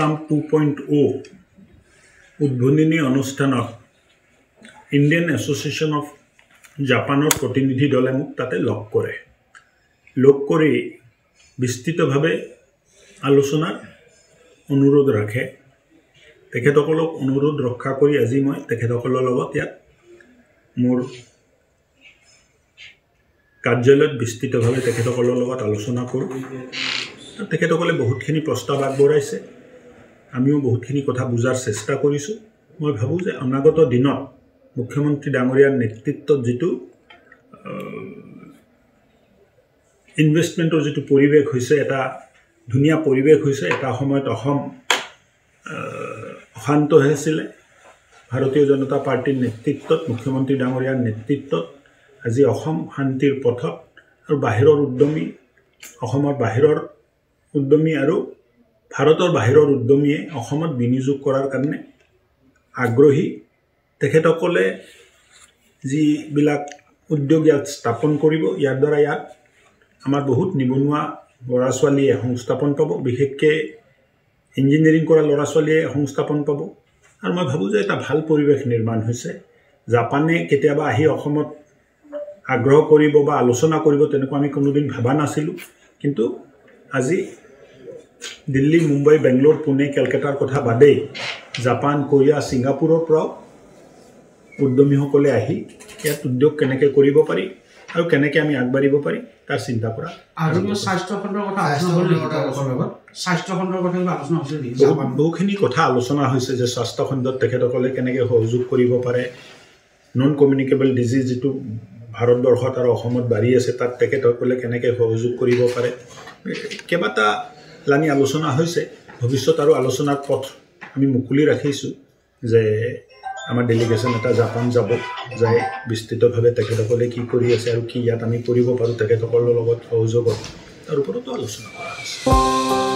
আসাম 2.0 উদ্বোধনী অনুষ্ঠানত Indian association of জাপানৰ প্ৰতিনিধি দলে মোক তাতে লগ কৰি বিস্তৃতভাৱে আলোচনাৰ অনুৰোধ ৰাখে। তেখেতসকলক অনুৰোধ ৰক্ষা কৰি আজি মই তেখেতসকলৰ লগত ইয়াত মোৰ কাৰ্যালয়ত বিস্তৃতভাৱে তেখেতসকলৰ লগত আলোচনা কৰোঁ। তেখেতসকলে বহুতখিনি প্ৰস্তাৱ আগবঢ়াইছে, আমিও বহুতখিনি কথা বুজাৰ চেষ্টা কৰিছোঁ। মই ভাবোঁ যে অনাগত দিনত মুখ্যমন্ত্ৰী ডাঙৰীয়াৰ নেতৃত্বত যিটো ইনভেষ্টমেণ্টৰ যিটো পৰিৱেশ হৈছে, এটা ধুনীয়া পৰিৱেশ হৈছে। এটা সময়ত অসম অশান্ত হৈ আছিলে। ভাৰতীয় জনতা পাৰ্টীৰ নেতৃত্বত, মুখ্যমন্ত্ৰী ডাঙৰীয়াৰ নেতৃত্বত আজি অসম শান্তিৰ পথত, আৰু বাহিৰৰ উদ্যমী, অসমৰ বাহিৰৰ উদ্যমী আৰু ভাৰতৰ বাহিৰৰ উদ্যমীয়ে অসমত বিনিয়োগ কৰাৰ কাৰণে আগ্ৰহী। তেখেতসকলে যিবিলাক উদ্যোগ ইয়াত স্থাপন কৰিব, ইয়াৰ দ্বাৰা ইয়াত আমাৰ বহুত নিবনুৱা ল'ৰা ছোৱালীয়ে সংস্থাপন পাব, বিশেষকৈ ইঞ্জিনিয়াৰিং কৰা ল'ৰা ছোৱালীয়ে সংস্থাপন পাব। আৰু মই ভাবোঁ যে এটা ভাল পৰিৱেশ নিৰ্মাণ হৈছে। জাপানে কেতিয়াবা আহি অসমত আগ্ৰহ কৰিব বা আলোচনা কৰিব তেনেকুৱা আমি কোনোদিন ভবা নাছিলোঁ, কিন্তু আজি দিল্লী, মুম্বাই, বেংগলোৰ, পুনে, কেলকাতাৰ কথা বাদেই জাপান, কোৰিয়া, ছিংগাপুৰৰ পৰাও উদ্যমীসকলে আহি ইয়াত উদ্যোগ কেনেকৈ কৰিব পাৰি আৰু কেনেকৈ আমি আগবাঢ়িব পাৰি তাৰ চিন্তা কৰা। আৰু স্বাস্থ্য খণ্ডৰ কথা বহুখিনি কথা আলোচনা হৈছে যে স্বাস্থ্য খণ্ডত তেখেতসকলে কেনেকৈ সহযোগ কৰিব পাৰে। নন কমিউনিকেবল ডিজিজ যিটো ভাৰতবৰ্ষত আৰু অসমত বাঢ়ি আছে, তাত তেখেতসকলে কেনেকৈ সহযোগ কৰিব পাৰে। কেইবাটা লানি আলোচনা হৈছে। ভৱিষ্যত আৰু আলোচনাৰ পথ আমি মুকলি ৰাখিছোঁ যে আমাৰ ডেলিগেশ্যন এটা জাপান যাব, যাই বিস্তৃতভাৱে তেখেতসকলে কি কৰি আছে আৰু কি ইয়াত আমি কৰিব পাৰোঁ তেখেতসকলৰ লগত সহযোগত, তাৰ ওপৰতো আলোচনা কৰা হৈছে।